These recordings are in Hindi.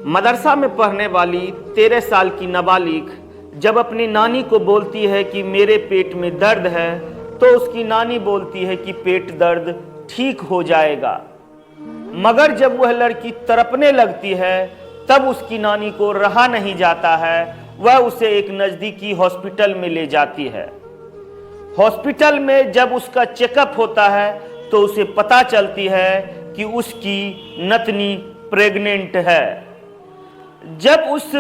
मदरसा में पढ़ने वाली 13 साल की नाबालिग जब अपनी नानी को बोलती है कि मेरे पेट में दर्द है, तो उसकी नानी बोलती है कि पेट दर्द ठीक हो जाएगा। मगर जब वह लड़की तड़पने लगती है तब उसकी नानी को रहा नहीं जाता है, वह उसे एक नज़दीकी हॉस्पिटल में ले जाती है। हॉस्पिटल में जब उसका चेकअप होता है तो उसे पता चलती है कि उसकी नतनी प्रेग्नेंट है। जब उस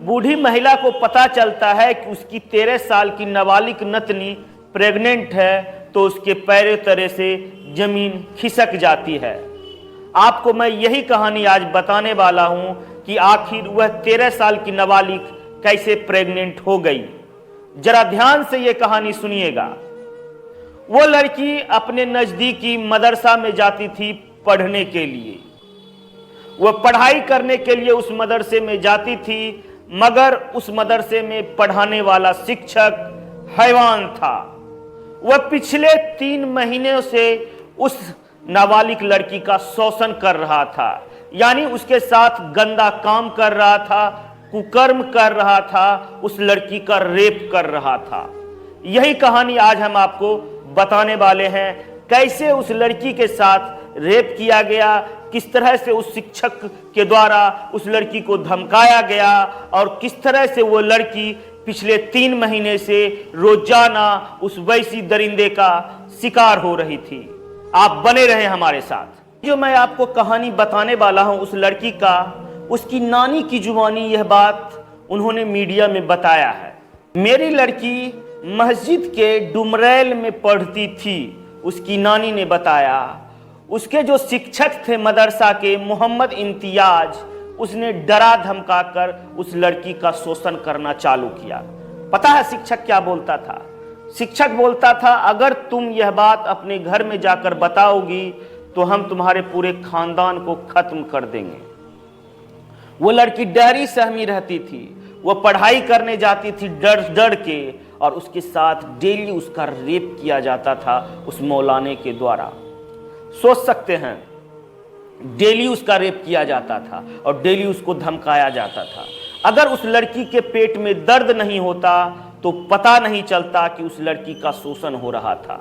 बूढ़ी महिला को पता चलता है कि उसकी 13 साल की नाबालिग नतनी प्रेग्नेंट है तो उसके पैरों तले से जमीन खिसक जाती है। आपको मैं यही कहानी आज बताने वाला हूं कि आखिर वह 13 साल की नाबालिग कैसे प्रेग्नेंट हो गई। जरा ध्यान से यह कहानी सुनिएगा। वो लड़की अपने नजदीकी मदरसा में जाती थी पढ़ने के लिए। वह पढ़ाई करने के लिए उस मदरसे में जाती थी, मगर उस मदरसे में पढ़ाने वाला शिक्षक हैवान था। वह पिछले 3 महीनों से उस नाबालिग लड़की का शोषण कर रहा था, यानी उसके साथ गंदा काम कर रहा था, कुकर्म कर रहा था, उस लड़की का रेप कर रहा था। यही कहानी आज हम आपको बताने वाले हैं, कैसे उस लड़की के साथ रेप किया गया, किस तरह से उस शिक्षक के द्वारा उस लड़की को धमकाया गया और किस तरह से वो लड़की पिछले 3 महीने से रोजाना उस वैसी दरिंदे का शिकार हो रही थी। आप बने रहें हमारे साथ। जो मैं आपको कहानी बताने वाला हूं उस लड़की का, उसकी नानी की जुबानी यह बात उन्होंने मीडिया में बताया है। मेरी लड़की मस्जिद के डुमरैल में पढ़ती थी, उसकी नानी ने बताया। उसके जो शिक्षक थे मदरसा के, मोहम्मद इम्तियाज, उसने डरा धमका कर उस लड़की का शोषण करना चालू किया। पता है शिक्षक क्या बोलता था? शिक्षक बोलता था, अगर तुम यह बात अपने घर में जाकर बताओगी तो हम तुम्हारे पूरे खानदान को खत्म कर देंगे। वो लड़की डरी सहमी रहती थी। वो पढ़ाई करने जाती थी डर डर के, और उसके साथ डेली उसका रेप किया जाता था उस मौलाने के द्वारा। सोच सकते हैं, डेली उसका रेप किया जाता था और डेली उसको धमकाया जाता था। अगर उस लड़की के पेट में दर्द नहीं होता तो पता नहीं चलता कि उस लड़की का शोषण हो रहा था।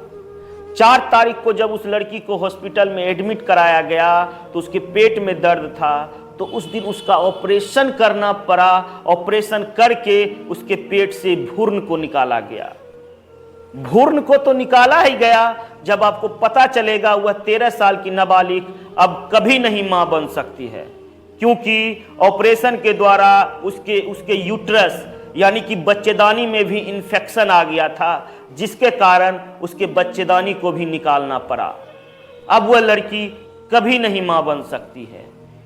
4 तारीख को जब उस लड़की को हॉस्पिटल में एडमिट कराया गया तो उसके पेट में दर्द था, तो उस दिन उसका ऑपरेशन करना पड़ा। ऑपरेशन करके उसके पेट से भ्रूण को निकाला गया। भ्रूण को तो निकाला ही गया, जब आपको पता चलेगा वह 13 साल की नाबालिग अब कभी नहीं मां बन सकती है, क्योंकि ऑपरेशन के द्वारा उसके यूट्रस यानी कि बच्चेदानी में भी इन्फेक्शन आ गया था, जिसके कारण उसके बच्चेदानी को भी निकालना पड़ा। अब वह लड़की कभी नहीं मां बन सकती है।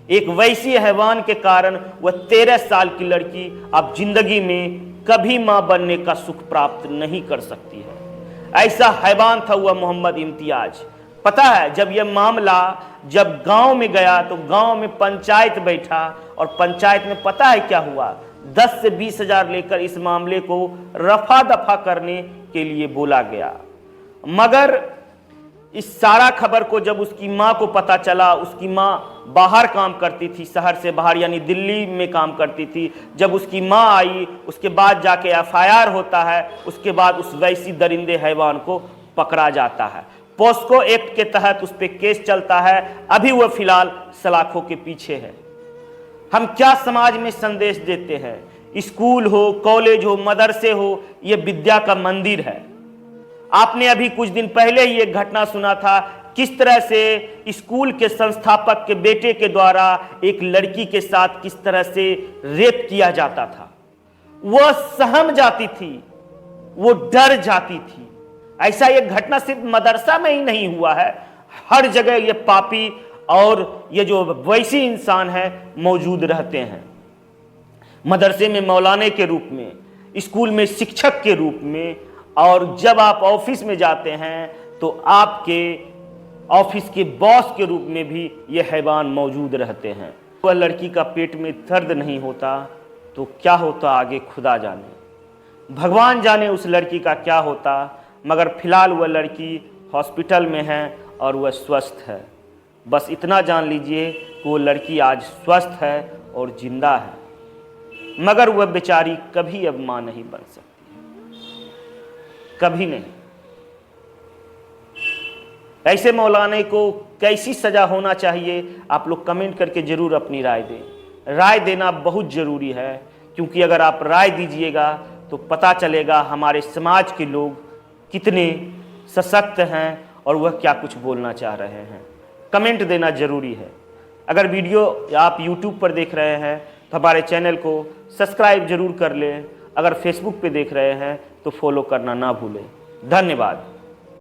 एक वैसी हैवान के कारण वह 13 साल की लड़की अब जिंदगी में कभी मां बनने का सुख प्राप्त नहीं कर सकती है। ऐसा हैवान था वह मोहम्मद इम्तियाज। पता है, जब यह मामला जब गांव में गया तो गांव में पंचायत बैठा, और पंचायत में पता है क्या हुआ? 10 से 20 हजार लेकर इस मामले को रफा दफा करने के लिए बोला गया। मगर इस सारा खबर को जब उसकी माँ को पता चला, उसकी माँ बाहर काम करती थी, शहर से बाहर यानी दिल्ली में काम करती थी। जब उसकी माँ आई, उसके बाद जाके FIR होता है, उसके बाद उस वैसी दरिंदे हैवान को पकड़ा जाता है। पोस्को एक्ट के तहत उस पर केस चलता है। अभी वह फिलहाल सलाखों के पीछे है। हम क्या समाज में संदेश देते हैं? स्कूल हो, कॉलेज हो, मदरसे हो, ये विद्या का मंदिर है। आपने अभी कुछ दिन पहले ही एक घटना सुना था, किस तरह से स्कूल के संस्थापक के बेटे के द्वारा एक लड़की के साथ किस तरह से रेप किया जाता था। वह सहम जाती थी, वो डर जाती थी। ऐसा एक घटना सिर्फ मदरसा में ही नहीं हुआ है, हर जगह ये पापी और ये जो वैसी इंसान है मौजूद रहते हैं। मदरसे में मौलाने के रूप में, स्कूल में शिक्षक के रूप में, और जब आप ऑफिस में जाते हैं तो आपके ऑफिस के बॉस के रूप में भी ये हैवान मौजूद रहते हैं। वह लड़की का पेट में दर्द नहीं होता तो क्या होता आगे खुदा जाने, भगवान जाने उस लड़की का क्या होता। मगर फिलहाल वह लड़की हॉस्पिटल में है और वह स्वस्थ है। बस इतना जान लीजिए कि वो लड़की आज स्वस्थ है और जिंदा है, मगर वह बेचारी कभी अब मां नहीं बन सकती, कभी नहीं। ऐसे मौलाना को कैसी सजा होना चाहिए, आप लोग कमेंट करके जरूर अपनी राय दें। राय देना बहुत जरूरी है, क्योंकि अगर आप राय दीजिएगा तो पता चलेगा हमारे समाज के लोग कितने सशक्त हैं और वह क्या कुछ बोलना चाह रहे हैं। कमेंट देना जरूरी है। अगर वीडियो आप YouTube पर देख रहे हैं तो हमारे चैनल को सब्सक्राइब जरूर कर लें। अगर फेसबुक पे देख रहे हैं तो फॉलो करना ना भूलें। धन्यवाद।